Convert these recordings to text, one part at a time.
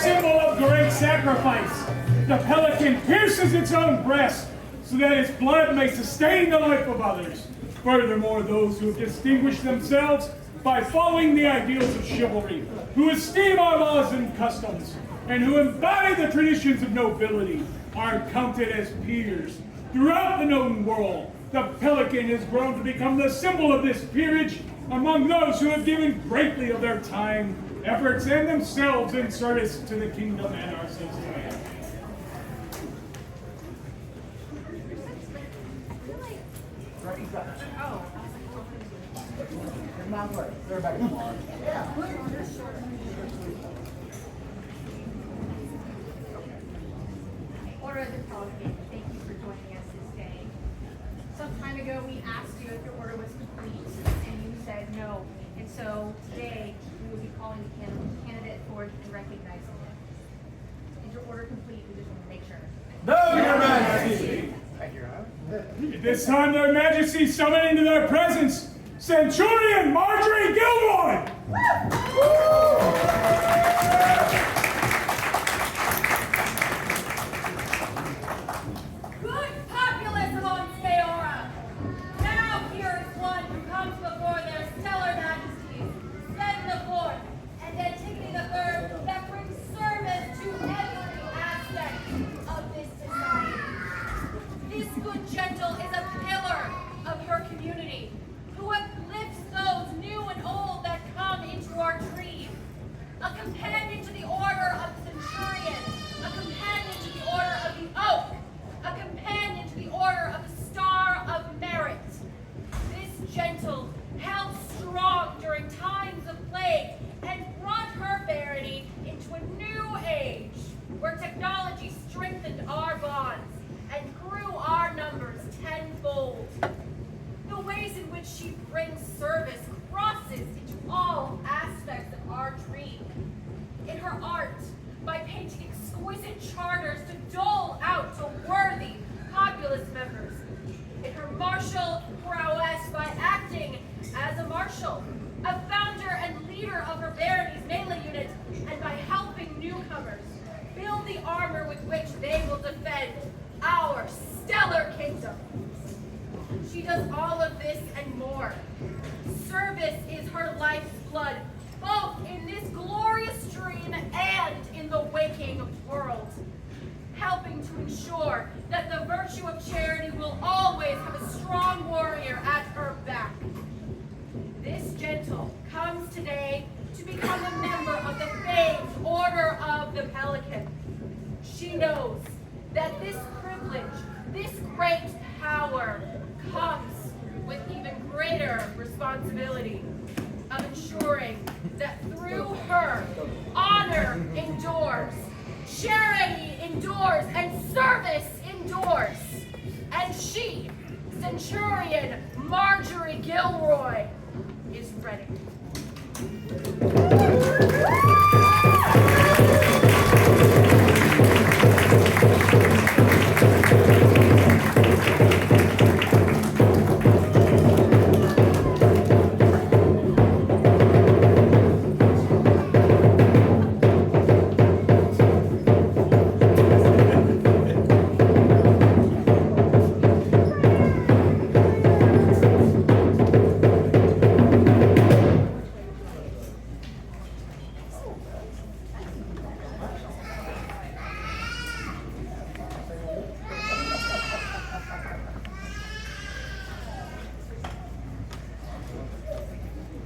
symbol of great sacrifice. The pelican pierces its own breast so that its blood may sustain the life of others. Furthermore, those who have distinguished themselves by following the ideals of chivalry, who esteem our laws and customs, and who embody the traditions of nobility, are counted as peers. Throughout the known world, the pelican has grown to become the symbol of this peerage among those who have given greatly of their time, efforts, and themselves in service to the kingdom and our society. Order of the Pelican, thank you for joining us this day. Some time ago, we asked you if your order was complete, and you said no. And so today, we will be calling the candidate forward and recognizing him. Is your order complete? We just want to make sure. No, Your Majesty! At this time, their Majesty summon into their presence Centurion Margery Gilroy! Good populace of Onseora! Now here is one who comes before their stellar majesties, Sven the Fourth, and Antigone the Third, that brings service to every aspect of this society. This good gentle is a pillar of her community, who uplifts those new and old that come into our tree. A companion to the order of the centurion, a companion to the order of the oak, a companion to the order of the star of merit. This gentle held strong during times of plague and brought her verity into a new age where technology strengthened our bonds and grew our numbers tenfold. The ways in which she brings service crosses into all aspects of our dream. In her art, by painting exquisite charters to dole out to worthy populace members. In her martial prowess, by acting as a marshal, a founder and leader of her barony's melee unit, and by helping newcomers build the armor with which they will defend our stellar kingdom. She does all of this and more. Service is her life's blood, both in this glorious dream and in the waking world, helping to ensure that the virtue of charity will always have a strong warrior at her back. This gentle comes today to become a member of the famed Order of the Pelican. She knows that this privilege, this great power, comes with even greater responsibility of ensuring that through her, honor endures, charity endures, and service endures. And she, Centurion Margery Gilroy, is ready.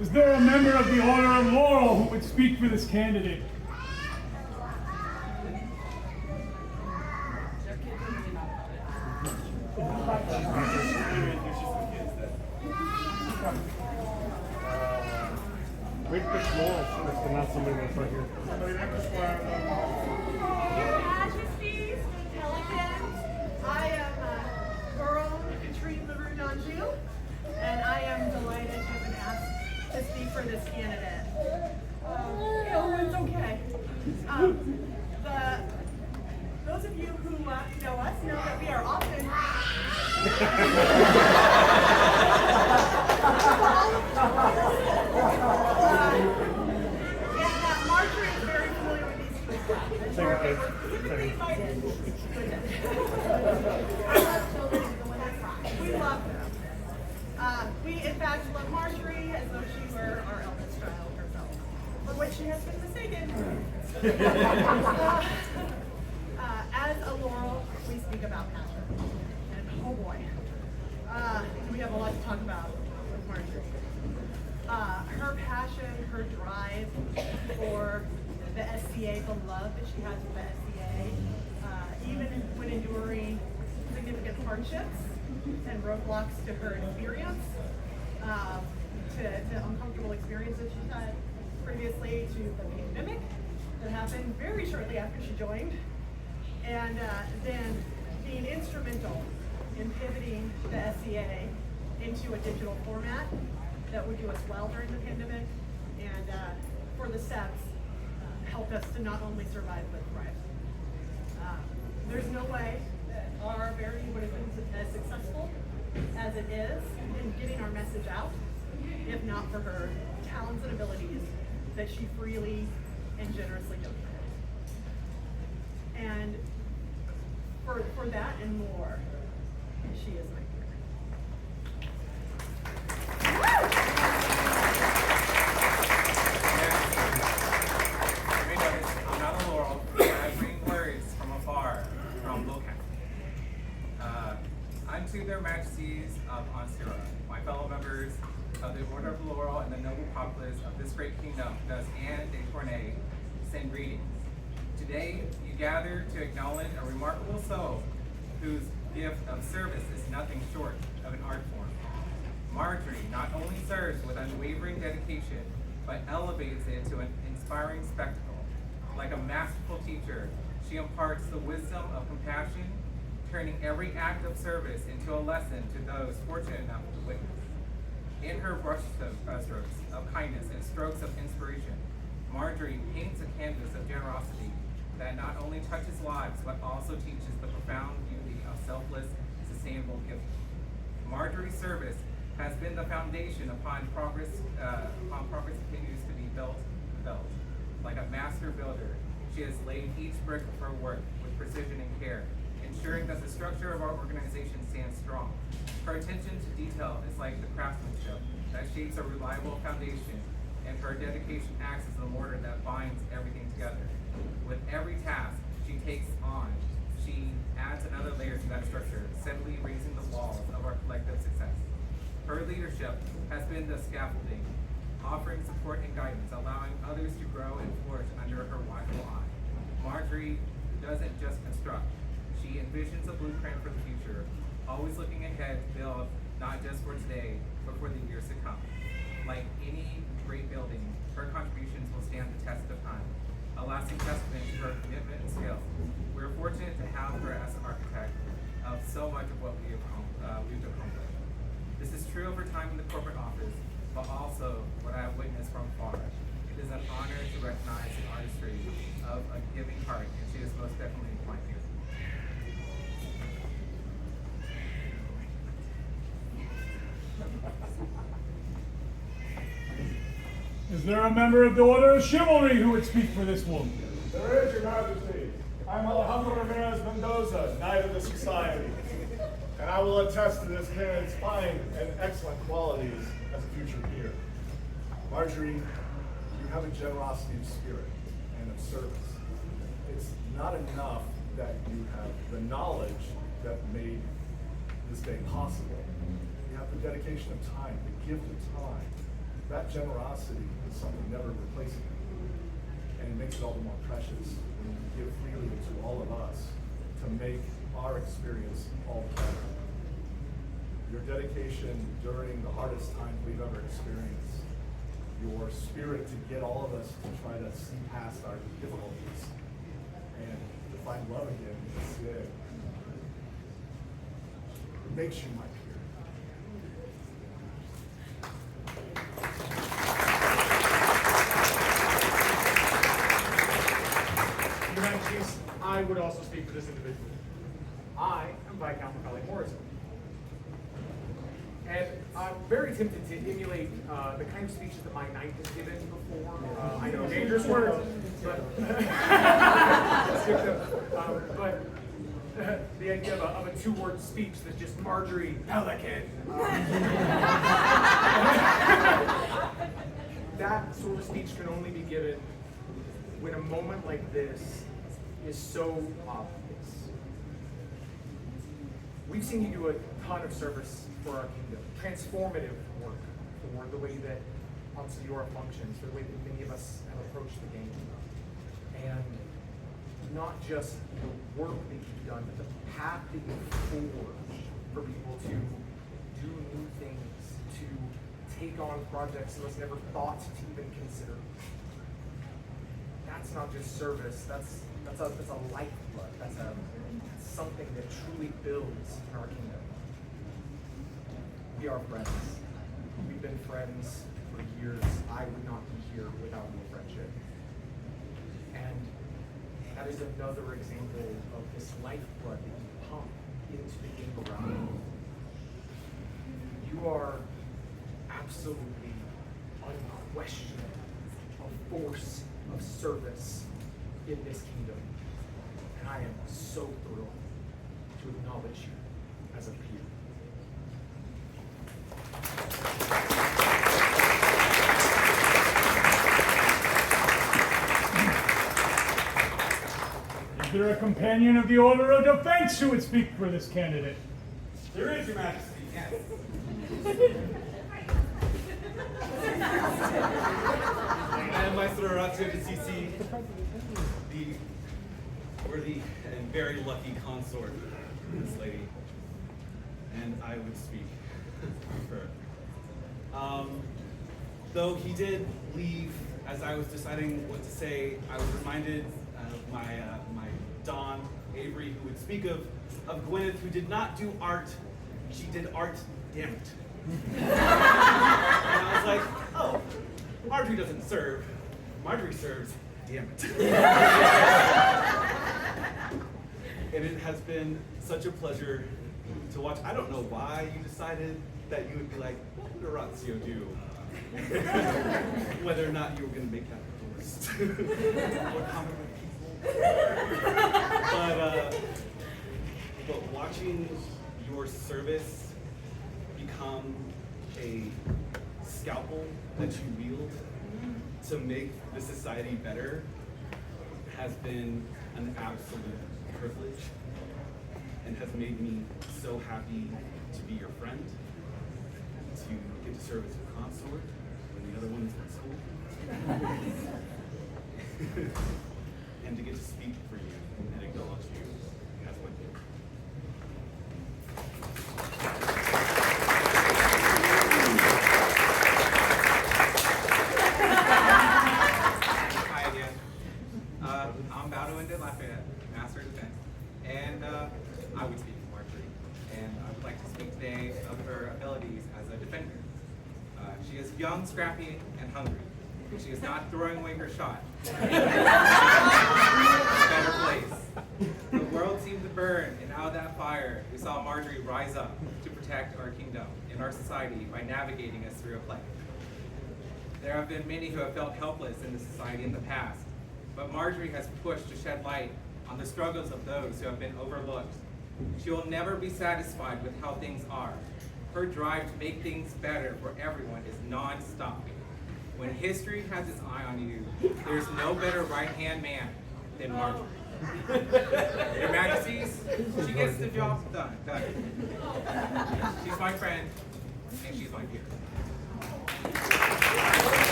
Is there a member of the Order of Laurel who would speak for this candidate? Wait for Laurel first, and not somebody that's right here. Your Majesties, Pelicans, I am Baron Katrine LaRue d'Anjou, and I am delighted to have been asked to speak for this candidate. It's okay. Those of you who know us know that we are often and that Margery is very familiar with these We, in fact, love Margery as though she were our eldest child herself, for which she has been mistaken. As a Laurel, we speak about passion. And oh boy, we have a lot to talk about with Margery. Her passion, her drive for the SCA, the love that she has for the SCA, even when enduring significant hardships and roadblocks to her experience, to uncomfortable experiences she's had previously, to the pandemic that happened very shortly after she joined, and then being instrumental in pivoting the SCA into a digital format that would do us well during the pandemic, and for the steps helped us to not only survive but thrive. There's no way that our Verity would have been as successful as it is in getting our message out if not for her talents and abilities that she freely and generously donated. And for that and more, she is my I'm not a Laurel, but I bring words from afar, from Pelican. Unto their majesties of Ansira, my fellow members of the Order of Laurel and the noble populace of this great kingdom, does Anne de Tournay send greetings. Today, you gather to acknowledge a remarkable soul whose gift of service is nothing short of an art form. Margery not only serves with unwavering dedication, but elevates it to an inspiring spectacle. Like a masterful teacher, she imparts the wisdom of compassion, turning every act of service into a lesson to those fortunate enough to witness. In her brushstrokes of kindness and strokes of inspiration, Margery paints a canvas of generosity that not only touches lives, but also teaches the profound beauty of selfless, sustainable giving. Margery's service has been the foundation upon progress continues to be built. Like a master builder, she has laid each brick of her work with precision and care, ensuring that the structure of our organization stands strong. Her attention to detail is like the craftsmanship that shapes a reliable foundation, and her dedication acts as the mortar that binds everything together. With every task she takes on, she adds another layer to that structure, steadily raising the walls of our collective success. Her leadership has been the scaffolding, offering support and guidance, allowing others to grow and flourish under her watchful eye. Margery doesn't just construct, she envisions a blueprint for the future, always looking ahead to build not just for today, but for the years to come. Like any great building, her contributions will stand the test of time, a lasting testament to her commitment and skill. We're fortunate to have her as an architect of so much of what we've accomplished. This is true of her time in the corporate office, but also what I have witnessed from afar. It is an honor to recognize the artistry of a giving heart, and she is most definitely my here. Is there a member of the Order of Chivalry who would speak for this woman? There is, Your Majesty. I'm Alejandro Ramirez Mendoza, Knight of the Society, and I will attest to this candidate's fine and excellent qualities as a future peer. Margery, you have a generosity of spirit and of service. It's not enough that you have the knowledge that made this day possible. You have the dedication of time, the gift of time. That generosity is something never replaceable. And it makes it all the more precious when you give freely to all of us to make our experience all better. Your dedication during the hardest time we've ever experienced, your spirit to get all of us to try to see past our difficulties and to find love again instead, makes you my peer. Your Majesties, I would also speak for this individual. I am Viscount Macaulay Morrison. And I'm very tempted to emulate the kind of speeches that my knight has given before. I know, dangerous words, but skip them. But the idea of a two-word speech that just Margery, Pelican. That sort of speech can only be given when a moment like this is so obvious. We've seen you do a ton of service for our kingdom, transformative work for the way that Onsiora functions, for the way that many of us have approached the game. And not just the work that you've done, but the path that you've forged for people to do new things, to take on projects that was never thought to even consider. That's not just service, that's a lifeblood, that's something that truly builds in our kingdom. We are friends. We've been friends for years. I would not be here without your friendship. And that is another example of this lifeblood that you pump into the game around you. You are absolutely, unquestionably a force of service in this kingdom. And I am so thrilled to acknowledge you as a peer. Is there a companion of the Order of Defense who would speak for this candidate? There is, Your Majesty, yes. I am Maestro Orazio de Sisi, the worthy and very lucky consort of this lady, and I would speak for her. Though he did leave as I was deciding what to say, I was reminded of my Dawn, Avery, who would speak of Gwyneth, who did not do art, she did art, damn it. And I was like, oh, Margery doesn't serve, Margery serves, damn it. And it has been such a pleasure to watch. I don't know why you decided that you would be like, what would Orazio do? Whether or not you were going to make that post. Or comment with people. But watching your service become a scalpel that you wield to make the society better has been an absolute privilege and has made me so happy to be your friend, to get to serve as your consort when the other one is in school, and to get to speak for you and acknowledge you as my peer. Hi again. I'm Baldo Lafayette, Master of Defense, and I would speak for Margery, and I would like to speak today of her abilities as a defender. She is young, scrappy, and hungry. She is not throwing away her shot. A better place. The world seemed to burn, and out of that fire, we saw Margery rise up to protect our kingdom and our society by navigating us through a plague. There have been many who have felt helpless in the society in the past, but Margery has pushed to shed light on the struggles of those who have been overlooked. She will never be satisfied with how things are. Her drive to make things better for everyone is non-stop. When history has its eye on you, there's no better right-hand man than Margery. Your Majesties, she gets the job done. She's my friend, and she's my peer.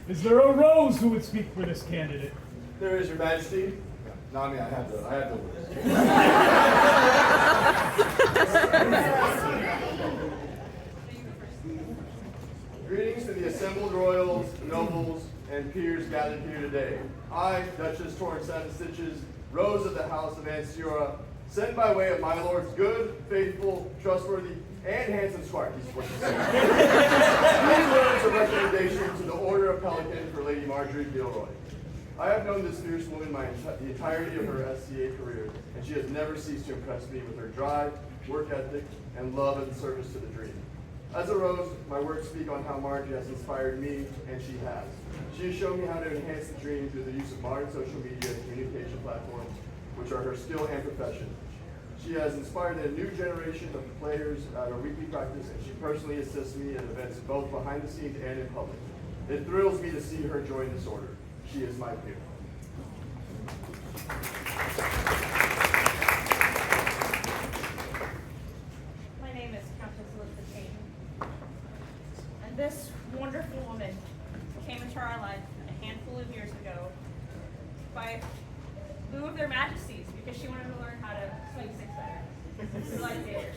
Is there a Rose who would speak for this candidate? There is, Your Majesty. No, I mean, I have the Greetings to the assembled royals, nobles, and peers gathered here today. I, Duchess Torn Seven Stitches, Rose of the House of Onsiora, sent by way of my lord's good, faithful, trustworthy, and handsome squire. He's what you say. These words of recommendation to the Order of Pelican for Lady Margery Gilroy. I have known this fierce woman the entirety of her SCA career, and she has never ceased to impress me with her drive, work ethic, and love and service to the dream. As a rose, my words speak on how Margery has inspired me, and she has. She has shown me how to enhance the dream through the use of modern social media and communication platforms, which are her skill and profession. She has inspired a new generation of players at our weekly practice, and she personally assists me at events both behind the scenes and in public. It thrills me to see her join this order. She is my peer. My name is Countess Elizabeth Hayden, and this wonderful woman came into our life a handful of years ago by lieu of their majesties because she wanted to learn how to swing six better. We like gators.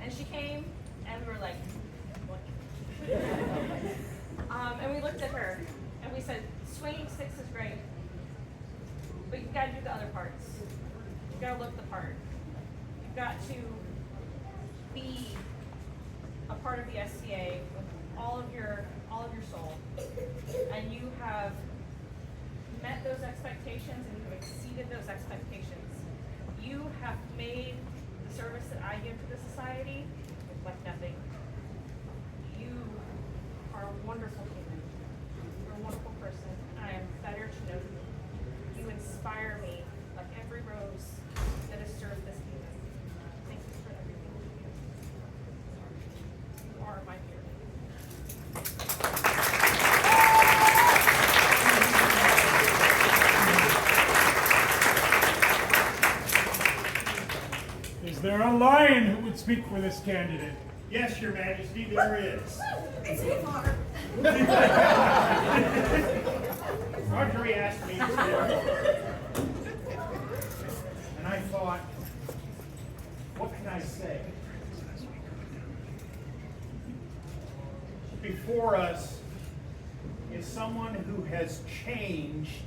And she came, and we were like, what? And we looked at her, and we said, swinging six is great, but you've got to do the other parts. You've got to look the part. You've got to be a part of the SCA with all of your soul, and you have met those expectations and you've exceeded those expectations. You have made the service that I give to the society like nothing. You are a wonderful human. You're a wonderful person. I am better to know you. You inspire me like every rose that has served this human. Thank you for everything you do. You are my peer. Is there a lion who would speak for this candidate? Yes, Your Majesty, there is. It's me, Father. Margery asked me to, and I thought, what can I say? Before us is someone who has changed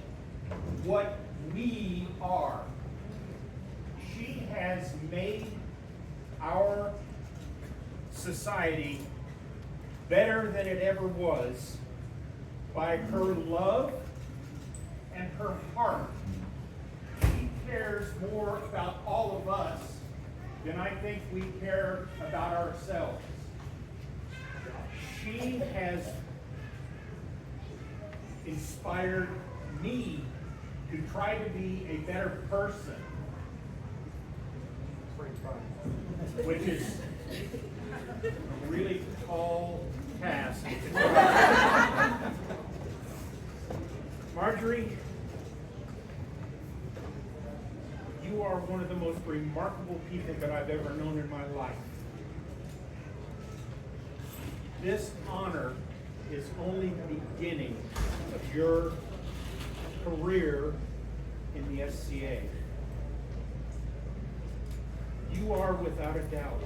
what we are. She has made our society better than it ever was by her love and her heart. She cares more about all of us than I think we care about ourselves. She has inspired me to try to be a better person, which is a really tall task. Margery, you are one of the most remarkable people that I've ever known in my life. This honor is only the beginning of your career in the SCA. You are without a doubt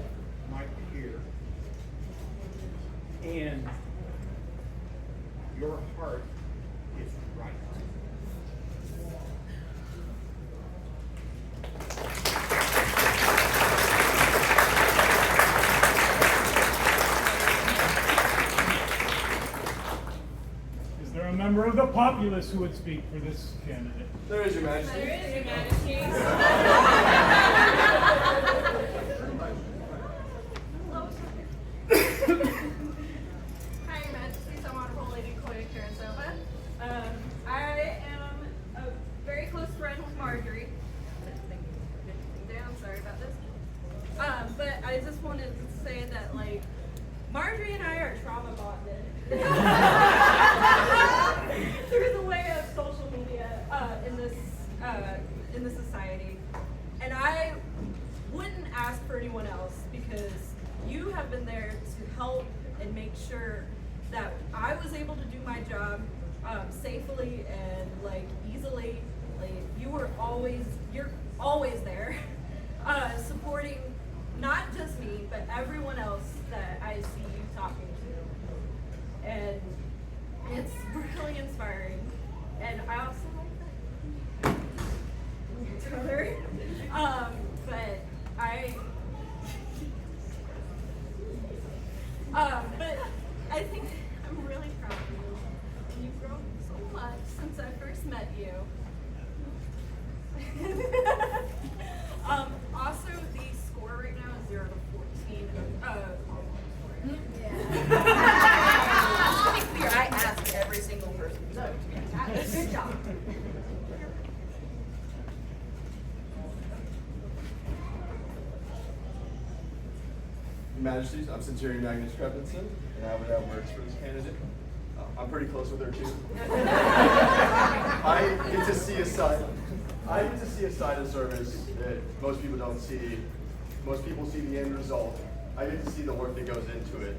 my peer, and your heart is right. Is there a member of the populace who would speak for this candidate? There is, Your Majesty. There is, Your Majesty. Hi, Your Majesty. I'm Honorable Lady Chloe Karansova. I am a very close friend with Margery. I'm sorry about this. But I just wanted to say that, like, Margery and I are trauma bonded through the way of social media in this society. And I wouldn't ask for anyone else because you have been there to help and make sure that I was able to do my job safely and like easily. Like you're always there, supporting not just me but everyone else that I see you talking to, and it's really inspiring. And I also like that each other, but but I think I'm really proud of you. And you've grown so much since I first met you. Also, the score right now is 0 to 14. Majesties, I'm Centurion Agnes Crepenson, and I would have words for this candidate. I'm pretty close with her too. I get to see a side of service that most people don't see. Most people see the end result. I get to see the work that goes into it.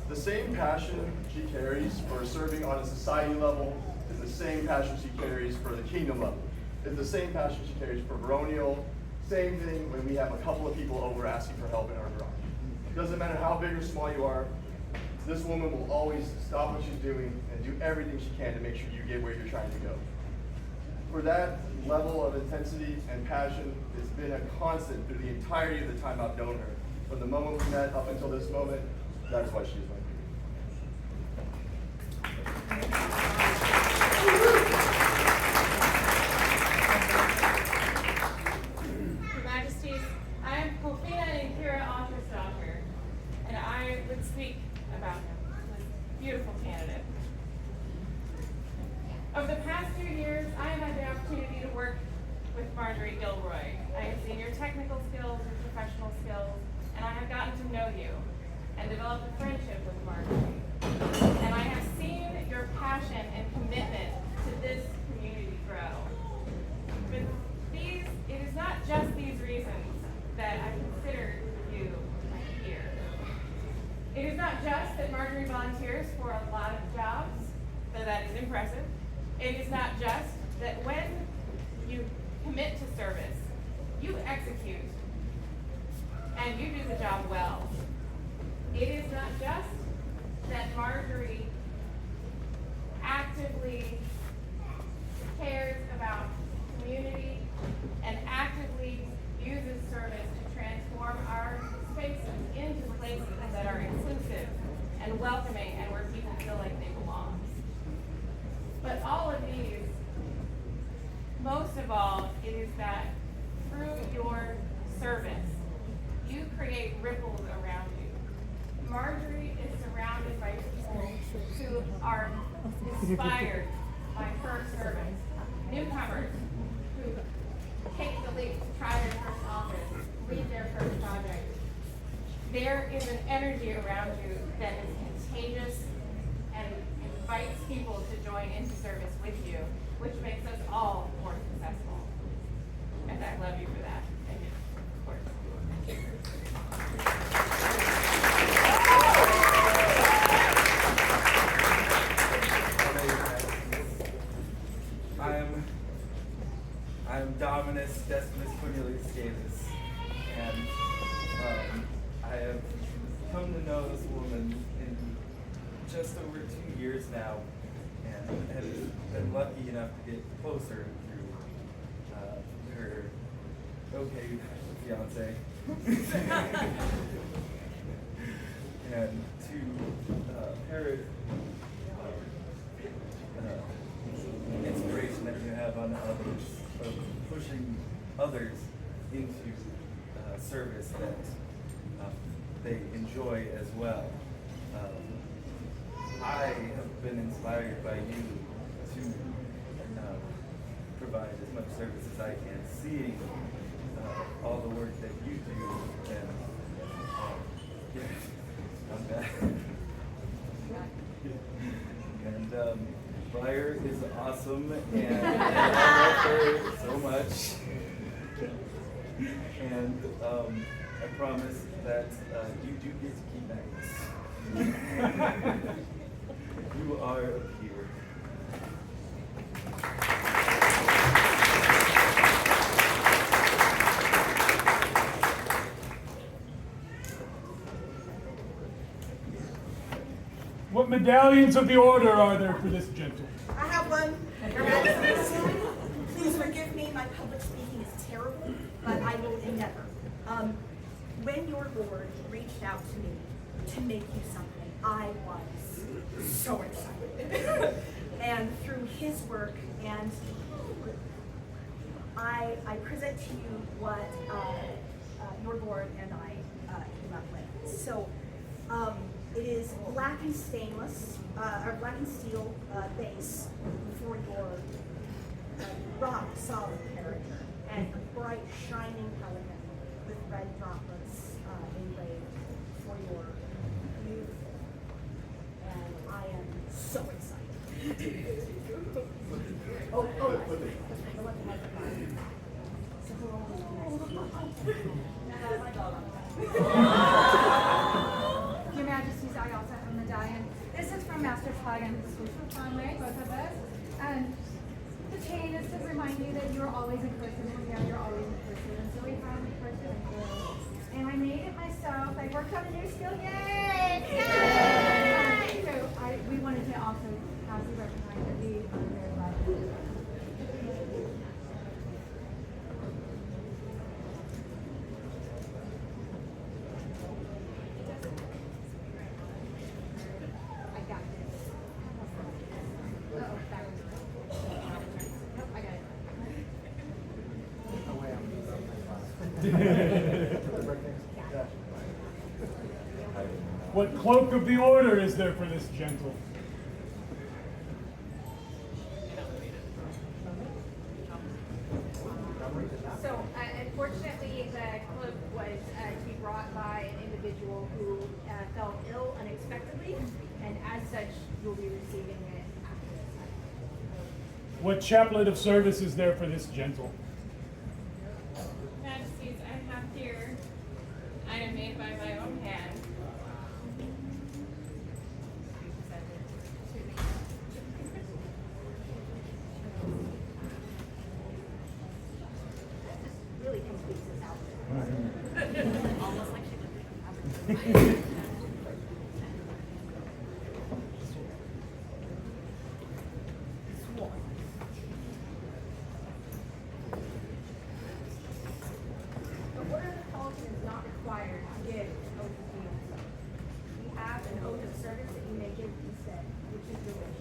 The same passion she carries for serving on a society level is the same passion she carries for the kingdom level. It's the same passion she carries for baronial. Same thing when we have a couple of people over asking for help in our garage. Doesn't matter how big or small you are, this woman will always stop what she's doing and do everything she can to make sure you get where you're trying to go. For that level of intensity and passion, it's been a constant through the entirety of the time I've known her. From the moment we met up until this moment, that's why she's my Your Majesties, I am Kofina and Kira Author's daughter, and I would speak about him, this beautiful candidate. Over the past few years, I have had the opportunity to work with Margery Gilroy. I have seen your technical skills, your professional skills, and I have gotten to know you and developed a friendship with Margery. And I have seen your passion and commitment to this community grow. But it is not just these reasons that I consider you here. It is not just that Margery volunteers for a lot of jobs, though that is impressive. It is not just that when you commit to service, you execute and you do the job well. It is not just that Margery actively cares about community and actively uses service to transform our spaces into places that are inclusive and welcoming and where people feel like they belong. But all of these, most of all, it is that through your service, you create ripples around you. Margery is surrounded by people who are inspired by her service. Newcomers who take the leap to try their first office, lead their first project. There is an energy around you that is contagious and invites people to join into service with you, which makes us all more successful. And I love you for that. And of course. I'm Dominus Decimus Cornelius Scatus, and I have come to know this woman in just over 2 years now, and have been lucky enough to get closer through her fiance, and to her inspiration that you have on others, of pushing others into service that they enjoy as well. I have been inspired by you to provide as much service as I can, seeing all the work that you do, and I'm back. And Briar is awesome, and I love her so much. And I promise that you do get to keep Agnes. You are a peer. What medallions of the order are there for this gentleman? I have one. Your Majesty, please forgive me. My public speaking is terrible, but I will endeavor. When your Lord reached out to me to make you something, I was so excited. And through his work, and I present to you what your board and I came up with. So. It is black and stainless, or black and steel base for your rock solid character, and a bright shining pelican with red droplets engraved for your youth, and I am so excited. Your Majesties, I also have a medallion. This is from Master Pelican, the social Conway, both of us. And the chain is to remind you that you're always in person, and yeah, you're always in person. And so we found the person and I made it myself. I worked on a new skill. Yay! Yay! We wanted to also have you recognize that we are very glad to do that. I got this. Uh-oh, back. Nope, I got it. What cloak of the order is there for this gentle? So, unfortunately, the cloak was to be brought by an individual who fell ill unexpectedly, and as such, you'll be receiving it after this. What chaplet of service is there for this gentle? Majesties, I have here an item made by my own hand. Really completes this outfit. Almost like she looked at The order of Pelican is not required to give an oath of fealty. We have an oath of service that you may give instead, which is your wish.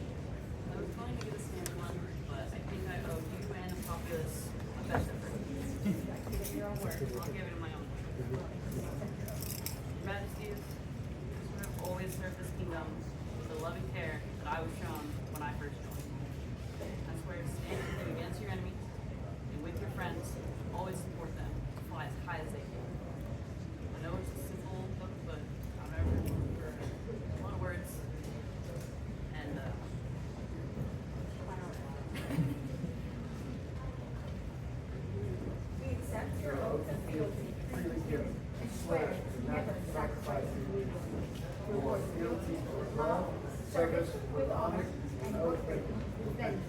I was going to get a stand one, but I think I owe you and the populace a best effort. Give it your own word. I'll give it in my own. Your Majesties, you have always served this kingdom with the loving care that I was shown when I first joined. I swear to stand with you against your enemies, and with your friends, always support them, fly as high as they can. I know it's a simple book, but I'm ever for a lot of words. And We accept your oath of fealty and swear to never sacrifice allegiance. Reward fealty with love, service with honor, and oath breaking with vengeance.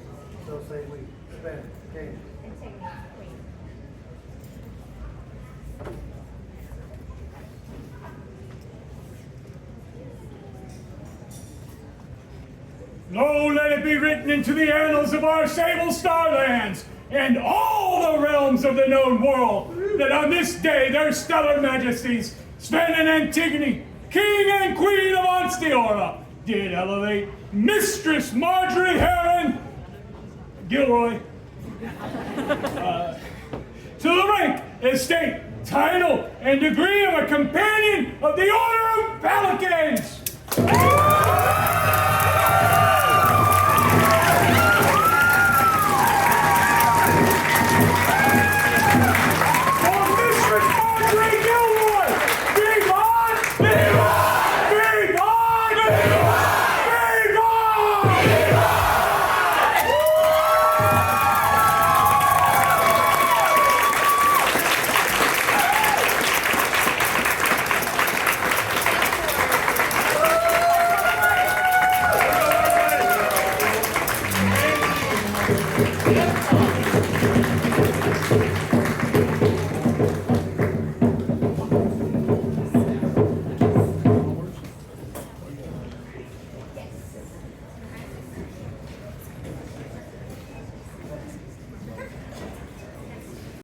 So say we. Spend. King. Integrity, Queen. No, let it be written into the annals of our sable starlands and all the realms of the known world that on this day their stellar majesties, Sven and Antigone, King and Queen of Onsteora, did elevate Mistress Margery Heron Gilroy to the rank, estate, title, and degree of a companion of the Order of Pelicans.